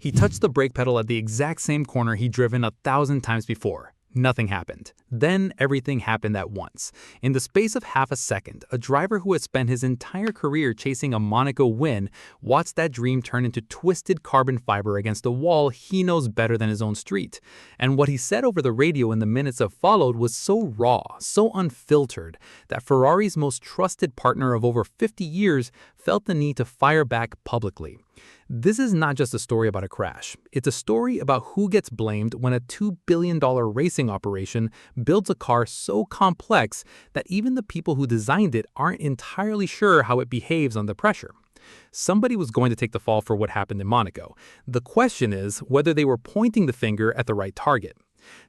He touched the brake pedal at the exact same corner he'd driven 1,000 times before. Nothing happened. Then everything happened at once. In the space of half a second, a driver who had spent his entire career chasing a Monaco win watched that dream turn into twisted carbon fiber against a wall he knows better than his own street. And what he said over the radio in the minutes that followed was so raw, so unfiltered, that Ferrari's most trusted partner of over 50 years felt the need to fire back publicly. This is not just a story about a crash. It's a story about who gets blamed when a $2 billion racing operation builds a car so complex that even the people who designed it aren't entirely sure how it behaves under pressure. Somebody was going to take the fall for what happened in Monaco. The question is whether they were pointing the finger at the right target.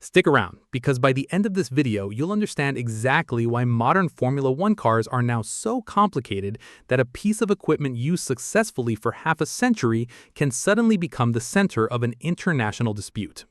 Stick around, because by the end of this video, you'll understand exactly why modern Formula One cars are now so complicated that a piece of equipment used successfully for half a century can suddenly become the center of an international dispute.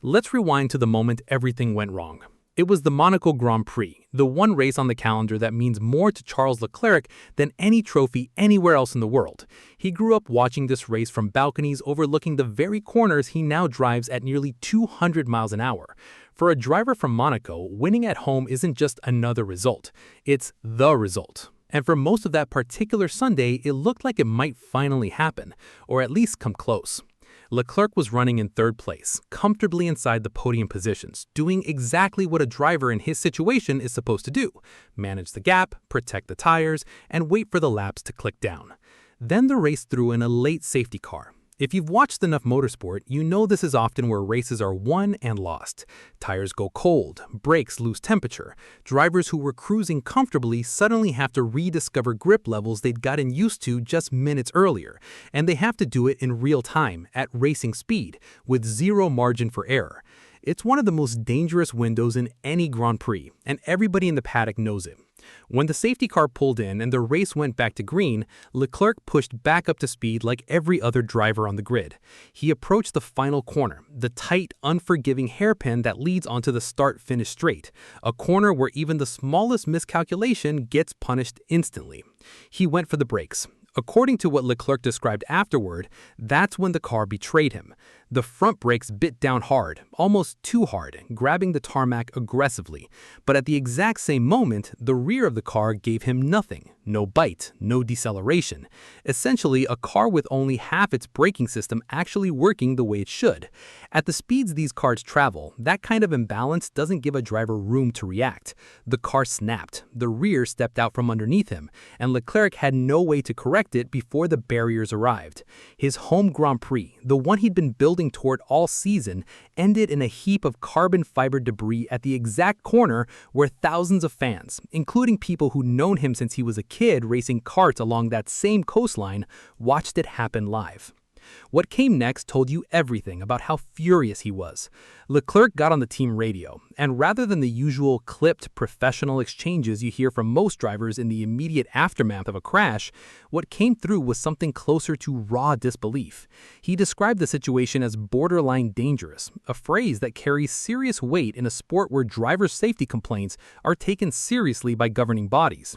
Let's rewind to the moment everything went wrong. It was the Monaco Grand Prix, the one race on the calendar that means more to Charles Leclerc than any trophy anywhere else in the world. He grew up watching this race from balconies overlooking the very corners he now drives at nearly 200 miles an hour. For a driver from Monaco, winning at home isn't just another result, it's the result. And for most of that particular Sunday, it looked like it might finally happen, or at least come close. Leclerc was running in third place, comfortably inside the podium positions, doing exactly what a driver in his situation is supposed to do: manage the gap, protect the tires, and wait for the laps to click down. Then the race threw in a late safety car. If you've watched enough motorsport, you know this is often where races are won and lost. Tires go cold, brakes lose temperature. Drivers who were cruising comfortably suddenly have to rediscover grip levels they'd gotten used to just minutes earlier, and they have to do it in real time, at racing speed, with zero margin for error. It's one of the most dangerous windows in any Grand Prix, and everybody in the paddock knows it. When the safety car pulled in and the race went back to green, Leclerc pushed back up to speed like every other driver on the grid. He approached the final corner, the tight, unforgiving hairpin that leads onto the start-finish straight, a corner where even the smallest miscalculation gets punished instantly. He went for the brakes. According to what Leclerc described afterward, that's when the car betrayed him. The front brakes bit down hard, almost too hard, grabbing the tarmac aggressively. But at the exact same moment, the rear of the car gave him nothing. No bite, no deceleration. Essentially, a car with only half its braking system actually working the way it should. At the speeds these cars travel, that kind of imbalance doesn't give a driver room to react. The car snapped, the rear stepped out from underneath him, and Leclerc had no way to correct it before the barriers arrived. His home Grand Prix, the one he'd been building toward all season, ended in a heap of carbon fiber debris at the exact corner where thousands of fans, including people who'd known him since he was a kid racing karts along that same coastline, watched it happen live. What came next told you everything about how furious he was. Leclerc got on the team radio, and rather than the usual clipped professional exchanges you hear from most drivers in the immediate aftermath of a crash, what came through was something closer to raw disbelief. He described the situation as borderline dangerous, a phrase that carries serious weight in a sport where driver safety complaints are taken seriously by governing bodies.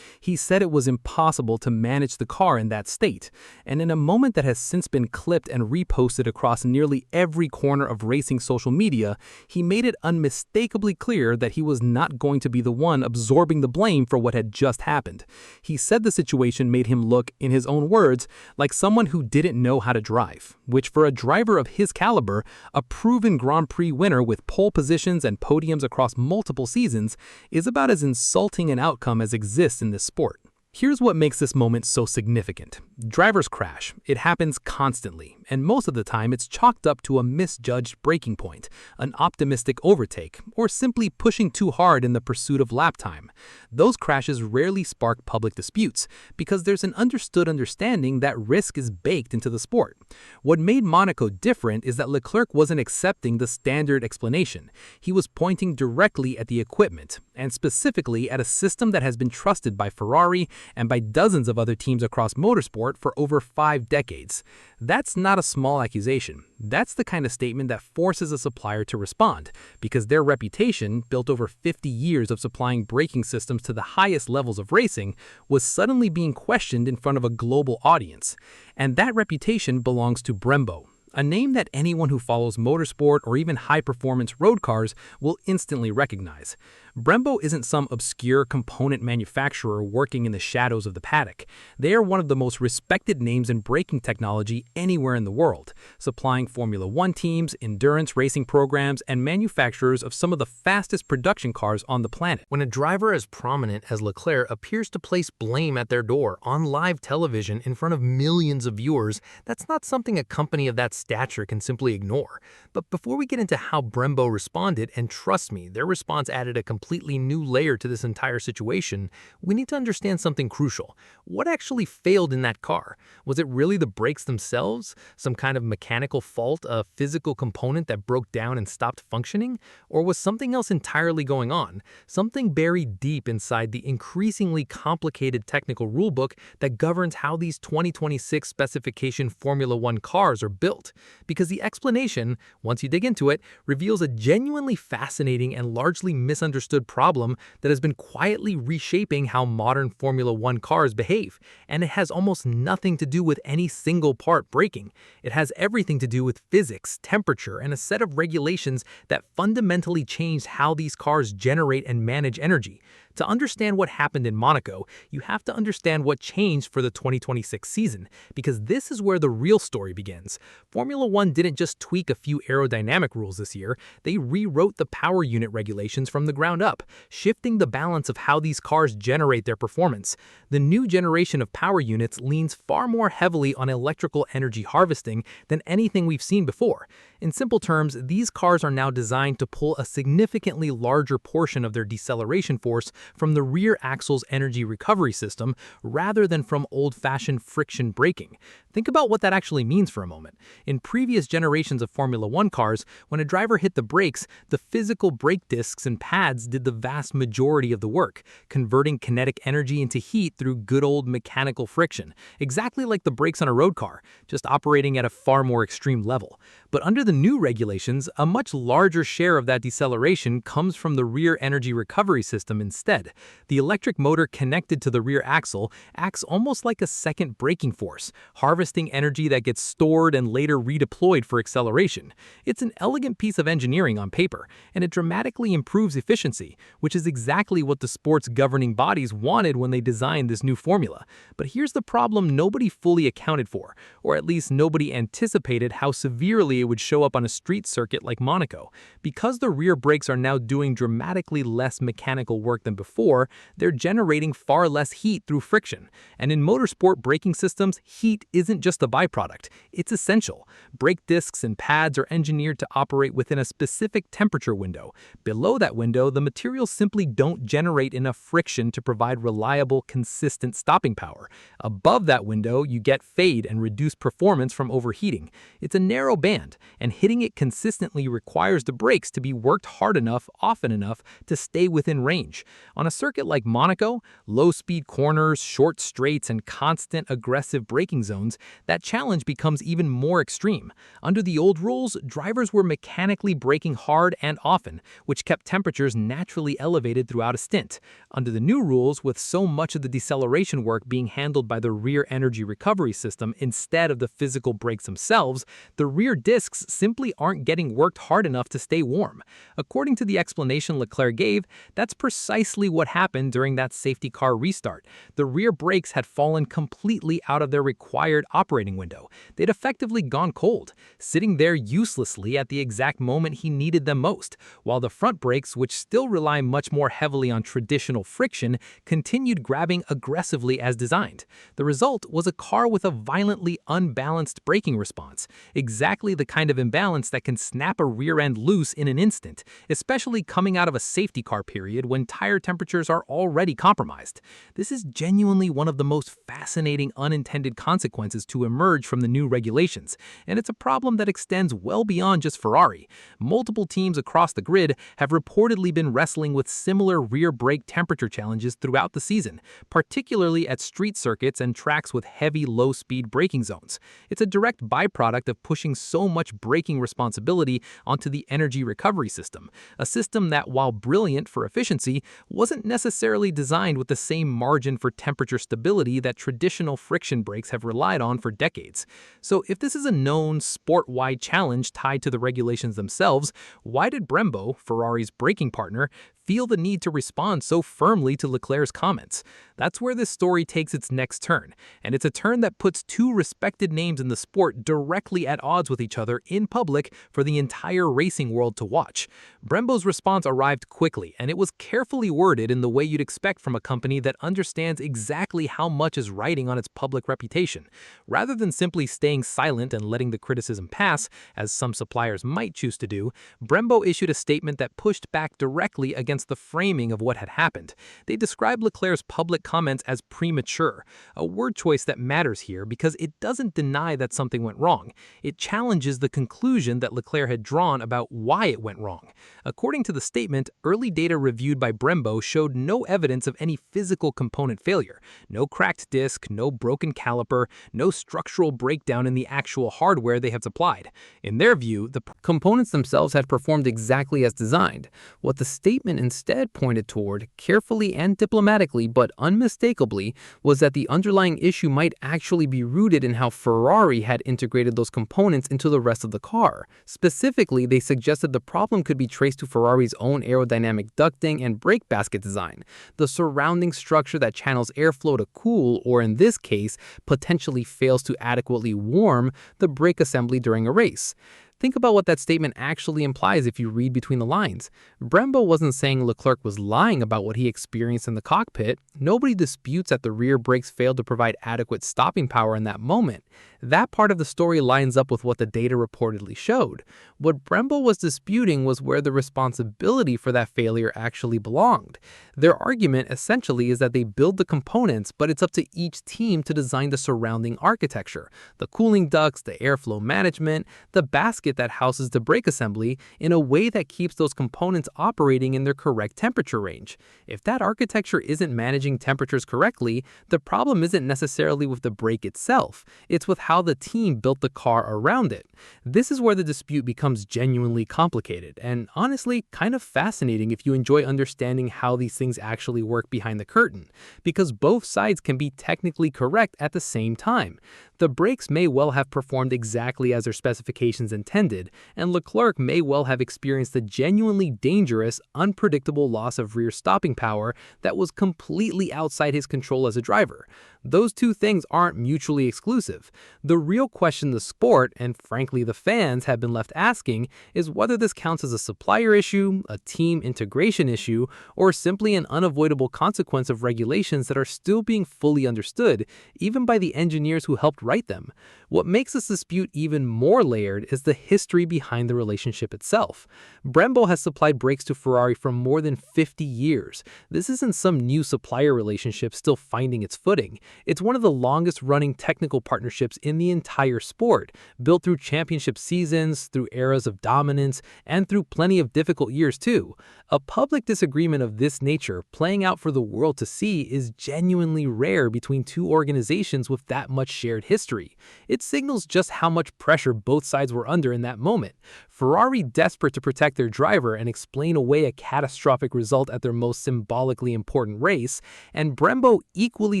He said it was impossible to manage the car in that state, and in a moment that has since been clipped and reposted across nearly every corner of racing social media, he made it unmistakably clear that he was not going to be the one absorbing the blame for what had just happened. He said the situation made him look, in his own words, like someone who didn't know how to drive, which for a driver of his caliber, a proven Grand Prix winner with pole positions and podiums across multiple seasons, is about as insulting an outcome as exists in this sport. Here's what makes this moment so significant. Drivers crash. It happens constantly, and most of the time it's chalked up to a misjudged braking point, an optimistic overtake, or simply pushing too hard in the pursuit of lap time. Those crashes rarely spark public disputes because there's an understood understanding that risk is baked into the sport. What made Monaco different is that Leclerc wasn't accepting the standard explanation. He was pointing directly at the equipment, and specifically at a system that has been trusted by Ferrari and by dozens of other teams across motorsport for over 5 decades. That's not a small accusation. That's the kind of statement that forces a supplier to respond, because their reputation, built over 50 years of supplying braking systems to the highest levels of racing, was suddenly being questioned in front of a global audience. And that reputation belongs to Brembo, a name that anyone who follows motorsport or even high-performance road cars will instantly recognize. Brembo isn't some obscure component manufacturer working in the shadows of the paddock. They are one of the most respected names in braking technology anywhere in the world, supplying Formula One teams, endurance racing programs, and manufacturers of some of the fastest production cars on the planet. When a driver as prominent as Leclerc appears to place blame at their door on live television in front of millions of viewers, that's not something a company of that stature can simply ignore. But before we get into how Brembo responded, and trust me, their response added a completely new layer to this entire situation, we need to understand something crucial. What actually failed in that car? Was it really the brakes themselves? Some kind of mechanical fault, a physical component that broke down and stopped functioning? Or was something else entirely going on? Something buried deep inside the increasingly complicated technical rulebook that governs how these 2026 specification Formula One cars are built. Because the explanation, once you dig into it, reveals a genuinely fascinating and largely misunderstood problem that has been quietly reshaping how modern Formula One cars behave. And it has almost nothing to do with any single part braking. It has everything to do with physics, temperature, and a set of regulations that fundamentally changed how these cars generate and manage energy. To understand what happened in Monaco, you have to understand what changed for the 2026 season, because this is where the real story begins. Formula One didn't just tweak a few aerodynamic rules this year, they rewrote the power unit regulations from the ground up, shifting the balance of how these cars generate their performance. The new generation of power units leans far more heavily on electrical energy harvesting than anything we've seen before. In simple terms, these cars are now designed to pull a significantly larger portion of their deceleration force from the rear axle's energy recovery system rather than from old-fashioned friction braking. Think about what that actually means for a moment. In previous generations of Formula One cars, when a driver hit the brakes, the physical brake discs and pads did the vast majority of the work, converting kinetic energy into heat through good old mechanical friction, exactly like the brakes on a road car, just operating at a far more extreme level. But under the new regulations, a much larger share of that deceleration comes from the rear energy recovery system instead. The electric motor connected to the rear axle acts almost like a second braking force, harvesting energy that gets stored and later redeployed for acceleration. It's an elegant piece of engineering on paper, and it dramatically improves efficiency, which is exactly what the sport's governing bodies wanted when they designed this new formula. But here's the problem nobody fully accounted for, or at least nobody anticipated how severely it would show up on a street circuit like Monaco. Because the rear brakes are now doing dramatically less mechanical work than before, they're generating far less heat through friction. And in motorsport braking systems, heat isn't just a byproduct, it's essential. Brake discs and pads are engineered to operate within a specific temperature window. Below that window, the materials simply don't generate enough friction to provide reliable, consistent stopping power. Above that window, you get fade and reduced performance from overheating. It's a narrow band, and hitting it consistently requires the brakes to be worked hard enough, often enough, to stay within range. On a circuit like Monaco, low-speed corners, short straights, and constant aggressive braking zones, that challenge becomes even more extreme. Under the old rules, drivers were mechanically braking hard and often, which kept temperatures naturally elevated throughout a stint. Under the new rules, with so much of the deceleration work being handled by the rear energy recovery system instead of the physical brakes themselves, the rear discs simply aren't getting worked hard enough to stay warm. According to the explanation Leclerc gave, that's precisely what happened during that safety car restart. The rear brakes had fallen completely out of their required operating window. They'd effectively gone cold, sitting there uselessly at the exact moment he needed them most, while the front brakes, which still rely much more heavily on traditional friction, continued grabbing aggressively as designed. The result was a car with a violently unbalanced braking response, exactly the kind of imbalance that can snap a rear end loose in an instant, especially coming out of a safety car period when tire temperatures are already compromised. This is genuinely one of the most fascinating unintended consequences to emerge from the new regulations, and it's a problem that extends well beyond just Ferrari. Multiple teams across the grid have reportedly been wrestling with similar rear brake temperature challenges throughout the season, particularly at street circuits and tracks with heavy low-speed braking zones. It's a direct byproduct of pushing so much braking responsibility onto the energy recovery system, a system that, while brilliant for efficiency, wasn't necessarily designed with the same margin for temperature stability that traditional friction brakes have relied on for decades. So if this is a known sport-wide challenge tied to the regulations themselves, why did Brembo, Ferrari's braking partner, feel the need to respond so firmly to Leclerc's comments? That's where this story takes its next turn, and it's a turn that puts two respected names in the sport directly at odds with each other in public for the entire racing world to watch. Brembo's response arrived quickly, and it was carefully worded in the way you'd expect from a company that understands exactly how much is riding on its public reputation. Rather than simply staying silent and letting the criticism pass, as some suppliers might choose to do, Brembo issued a statement that pushed back directly against the framing of what had happened. They described Leclerc's public comments as premature, a word choice that matters here because it doesn't deny that something went wrong. It challenges the conclusion that Leclerc had drawn about why it went wrong. According to the statement, early data reviewed by Brembo showed no evidence of any physical component failure. No cracked disc, no broken caliper, no structural breakdown in the actual hardware they had supplied. In their view, the components themselves had performed exactly as designed. What the statement instead pointed toward, carefully and diplomatically but unmistakably, was that the underlying issue might actually be rooted in how Ferrari had integrated those components into the rest of the car. Specifically, they suggested the problem could be traced to Ferrari's own aerodynamic ducting and brake basket design, the surrounding structure that channels airflow to cool, or in this case, potentially fails to adequately warm, the brake assembly during a race. Think about what that statement actually implies if you read between the lines. Brembo wasn't saying Leclerc was lying about what he experienced in the cockpit. Nobody disputes that the rear brakes failed to provide adequate stopping power in that moment. That part of the story lines up with what the data reportedly showed. What Brembo was disputing was where the responsibility for that failure actually belonged. Their argument essentially is that they build the components, but it's up to each team to design the surrounding architecture, the cooling ducts, the airflow management, the basket that houses the brake assembly, in a way that keeps those components operating in their correct temperature range. If that architecture isn't managing temperatures correctly, the problem isn't necessarily with the brake itself. It's with how the team built the car around it. This is where the dispute becomes genuinely complicated, and honestly kind of fascinating if you enjoy understanding how these things actually work behind the curtain, because both sides can be technically correct at the same time. The brakes may well have performed exactly as their specifications intended, and Leclerc may well have experienced a genuinely dangerous, unpredictable loss of rear stopping power that was completely outside his control as a driver. Those two things aren't mutually exclusive. The real question the sport, and frankly the fans, have been left asking is whether this counts as a supplier issue, a team integration issue, or simply an unavoidable consequence of regulations that are still being fully understood, even by the engineers who helped write them. What makes this dispute even more layered is the history behind the relationship itself. Brembo has supplied brakes to Ferrari for more than 50 years. This isn't some new supplier relationship still finding its footing. It's one of the longest-running technical partnerships in the entire sport, built through championship seasons, through eras of dominance, and through plenty of difficult years too. A public disagreement of this nature playing out for the world to see is genuinely rare between two organizations with that much shared history. It signals just how much pressure both sides were under in that moment. Ferrari desperate to protect their driver and explain away a catastrophic result at their most symbolically important race, and Brembo equally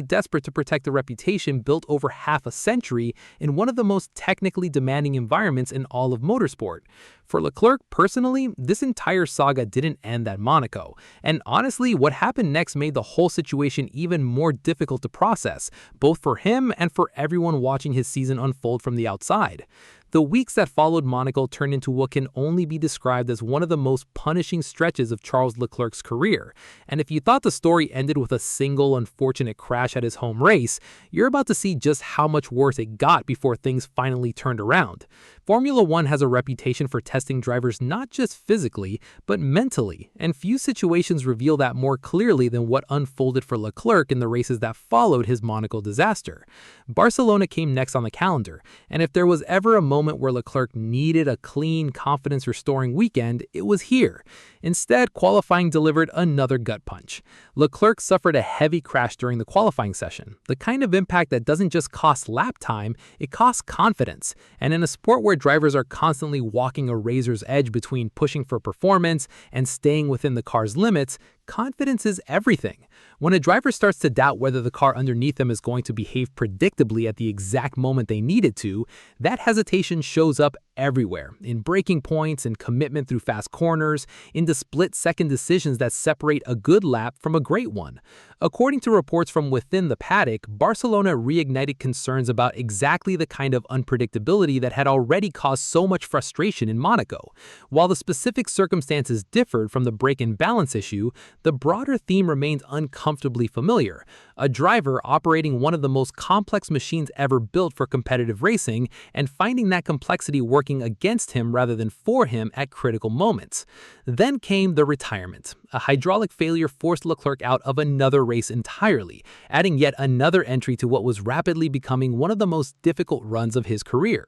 desperate to protect the reputation built over half a century in one of the most technically demanding environments in all of motorsport. For Leclerc personally, this entire saga didn't end at Monaco, and honestly, what happened next made the whole situation even more difficult to process, both for him and for everyone watching his season unfold from the outside. The weeks that followed Monaco turned into what can only be described as one of the most punishing stretches of Charles Leclerc's career. And if you thought the story ended with a single unfortunate crash at his home race, you're about to see just how much worse it got before things finally turned around. Formula One has a reputation for testing drivers not just physically, but mentally, and few situations reveal that more clearly than what unfolded for Leclerc in the races that followed his Monaco disaster. Barcelona came next on the calendar, and if there was ever a moment where Leclerc needed a clean, confidence-restoring weekend, it was here. Instead, qualifying delivered another gut punch. Leclerc suffered a heavy crash during the qualifying session, the kind of impact that doesn't just cost lap time, it costs confidence. And in a sport where drivers are constantly walking a razor's edge between pushing for performance and staying within the car's limits, Confidence is everything. When a driver starts to doubt whether the car underneath them is going to behave predictably at the exact moment they need it to, that hesitation shows up everywhere, in braking points, in commitment through fast corners, in the split-second decisions that separate a good lap from a great one. According to reports from within the paddock, Barcelona reignited concerns about exactly the kind of unpredictability that had already caused so much frustration in Monaco. While the specific circumstances differed from the brake and balance issue, the broader theme remains uncomfortably familiar. A driver operating one of the most complex machines ever built for competitive racing and finding that complexity working against him rather than for him at critical moments. Then came the retirement. A hydraulic failure forced Leclerc out of another race entirely, adding yet another entry to what was rapidly becoming one of the most difficult runs of his career.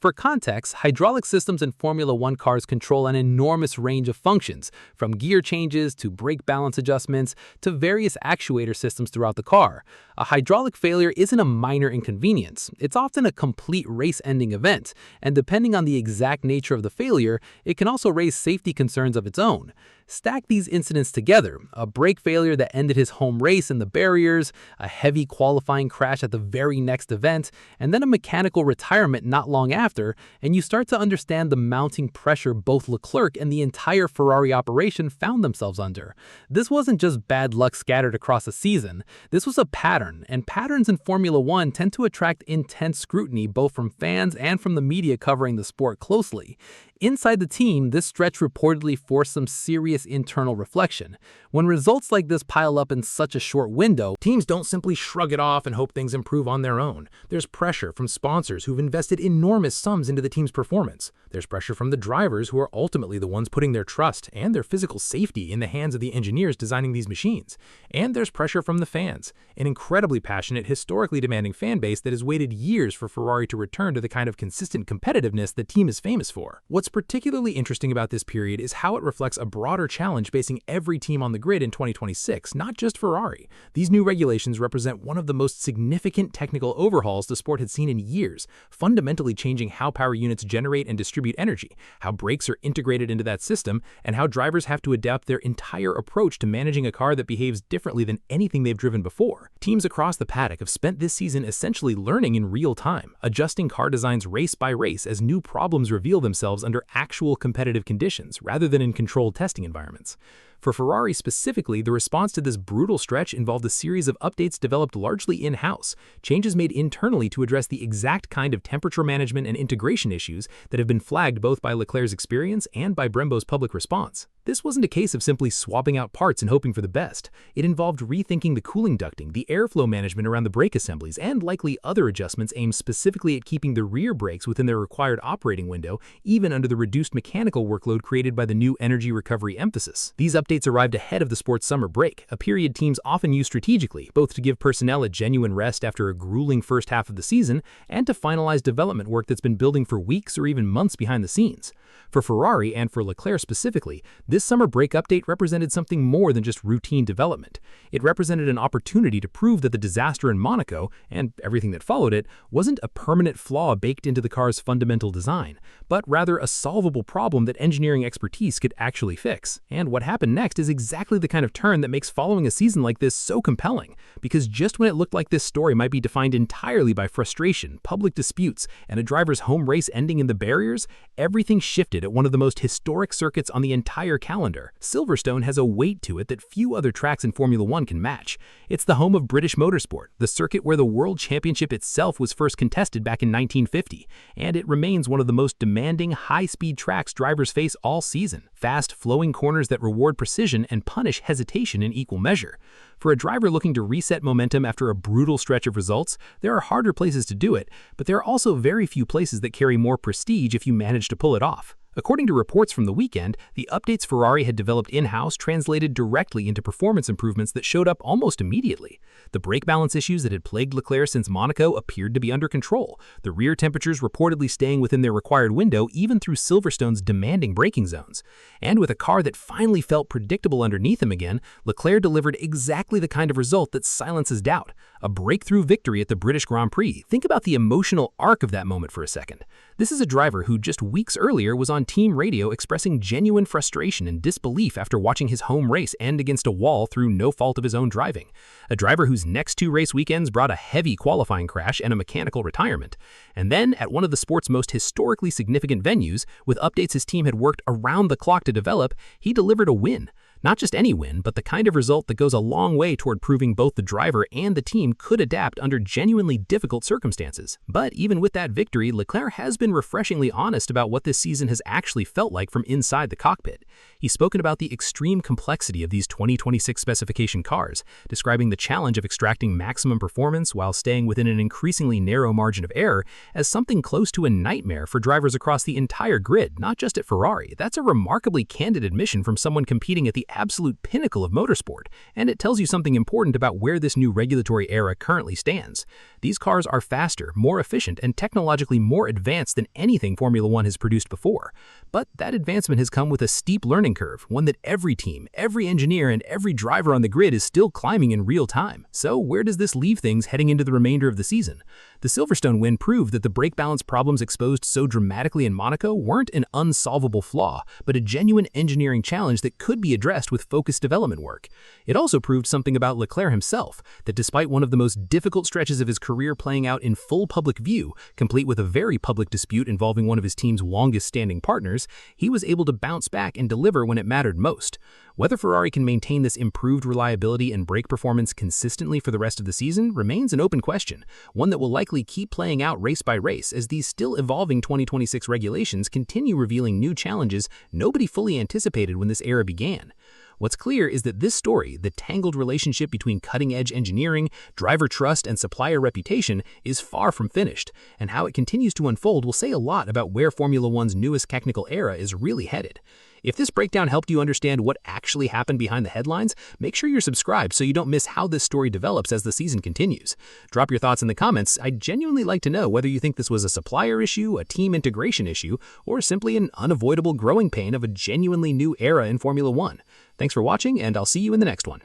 For context, hydraulic systems in Formula One cars control an enormous range of functions, from gear changes to brake balance adjustments to various actuator systems throughout the car. A hydraulic failure isn't a minor inconvenience, it's often a complete race-ending event, and depending on the exact nature of the failure, it can also raise safety concerns of its own. Stack these incidents together, a brake failure that ended his home race in the barriers, a heavy qualifying crash at the very next event, and then a mechanical retirement not long after, and you start to understand the mounting pressure both Leclerc and the entire Ferrari operation found themselves under. This wasn't just bad luck scattered across a season, this was a pattern, and patterns in Formula One tend to attract intense scrutiny both from fans and from the media covering the sport closely. Inside the team, this stretch reportedly forced some serious internal reflection. When results like this pile up in such a short window, Teams don't simply shrug it off and hope things improve on their own. There's pressure from sponsors who've invested enormous sums into the team's performance. There's pressure from the drivers who are ultimately the ones putting their trust and their physical safety in the hands of the engineers designing these machines. And there's pressure from the fans, an incredibly passionate, historically demanding fan base that has waited years for Ferrari to return to the kind of consistent competitiveness the team is famous for. What's particularly interesting about this period is how it reflects a broader challenge facing every team on the grid in 2026, not just Ferrari. These new regulations represent one of the most significant technical overhauls the sport had seen in years, fundamentally changing how power units generate and distribute energy, how brakes are integrated into that system, and how drivers have to adapt their entire approach to managing a car that behaves differently than anything they've driven before. Teams across the paddock have spent this season essentially learning in real time, adjusting car designs race by race as new problems reveal themselves under actual competitive conditions rather than in controlled testing environments. For Ferrari specifically, the response to this brutal stretch involved a series of updates developed largely in-house, changes made internally to address the exact kind of temperature management and integration issues that have been flagged both by Leclerc's experience and by Brembo's public response. This wasn't a case of simply swapping out parts and hoping for the best. It involved rethinking the cooling ducting, the airflow management around the brake assemblies, and likely other adjustments aimed specifically at keeping the rear brakes within their required operating window, even under the reduced mechanical workload created by the new energy recovery emphasis. These updates arrived ahead of the sport's summer break, a period teams often use strategically, both to give personnel a genuine rest after a grueling first half of the season and to finalize development work that's been building for weeks or even months behind the scenes. For Ferrari and for Leclerc specifically, this summer break update represented something more than just routine development. It represented an opportunity to prove that the disaster in Monaco, and everything that followed it, wasn't a permanent flaw baked into the car's fundamental design, but rather a solvable problem that engineering expertise could actually fix. And what happened next is exactly the kind of turn that makes following a season like this so compelling, because just when it looked like this story might be defined entirely by frustration, public disputes, and a driver's home race ending in the barriers, everything shifted at one of the most historic circuits on the entire calendar. Silverstone has a weight to it that few other tracks in Formula One can match. It's the home of British motorsport, the circuit where the World Championship itself was first contested back in 1950, and it remains one of the most demanding, high-speed tracks drivers face all season. Fast, flowing corners that reward precision and punish hesitation in equal measure. For a driver looking to reset momentum after a brutal stretch of results, there are harder places to do it, but there are also very few places that carry more prestige if you manage to pull it off. According to reports from the weekend, the updates Ferrari had developed in-house translated directly into performance improvements that showed up almost immediately. The brake balance issues that had plagued Leclerc since Monaco appeared to be under control, the rear temperatures reportedly staying within their required window even through Silverstone's demanding braking zones. And with a car that finally felt predictable underneath him again, Leclerc delivered exactly the kind of result that silences doubt, a breakthrough victory at the British Grand Prix. Think about the emotional arc of that moment for a second. This is a driver who just weeks earlier was on team radio expressing genuine frustration and disbelief after watching his home race end against a wall through no fault of his own driving. A driver whose next 2 race weekends brought a heavy qualifying crash and a mechanical retirement. And then, at one of the sport's most historically significant venues, with updates his team had worked around the clock to develop, he delivered a win. Not just any win, but the kind of result that goes a long way toward proving both the driver and the team could adapt under genuinely difficult circumstances. But even with that victory, Leclerc has been refreshingly honest about what this season has actually felt like from inside the cockpit. He's spoken about the extreme complexity of these 2026 specification cars, describing the challenge of extracting maximum performance while staying within an increasingly narrow margin of error as something close to a nightmare for drivers across the entire grid, not just at Ferrari. That's a remarkably candid admission from someone competing at the absolute pinnacle of motorsport, and it tells you something important about where this new regulatory era currently stands. These cars are faster, more efficient, and technologically more advanced than anything Formula One has produced before. But that advancement has come with a steep learning curve, one that every team, every engineer, and every driver on the grid is still climbing in real time. So where does this leave things heading into the remainder of the season? The Silverstone win proved that the brake balance problems exposed so dramatically in Monaco weren't an unsolvable flaw, but a genuine engineering challenge that could be addressed with focused development work. It also proved something about Leclerc himself, that despite one of the most difficult stretches of his career playing out in full public view, complete with a very public dispute involving one of his team's longest-standing partners, he was able to bounce back and deliver when it mattered most. Whether Ferrari can maintain this improved reliability and brake performance consistently for the rest of the season remains an open question, one that will likely keep playing out race by race as these still evolving 2026 regulations continue revealing new challenges nobody fully anticipated when this era began. What's clear is that this story, the tangled relationship between cutting-edge engineering, driver trust, and supplier reputation, is far from finished, and how it continues to unfold will say a lot about where Formula One's newest technical era is really headed. If this breakdown helped you understand what actually happened behind the headlines, make sure you're subscribed so you don't miss how this story develops as the season continues. Drop your thoughts in the comments. I'd genuinely like to know whether you think this was a supplier issue, a team integration issue, or simply an unavoidable growing pain of a genuinely new era in Formula One. Thanks for watching, and I'll see you in the next one.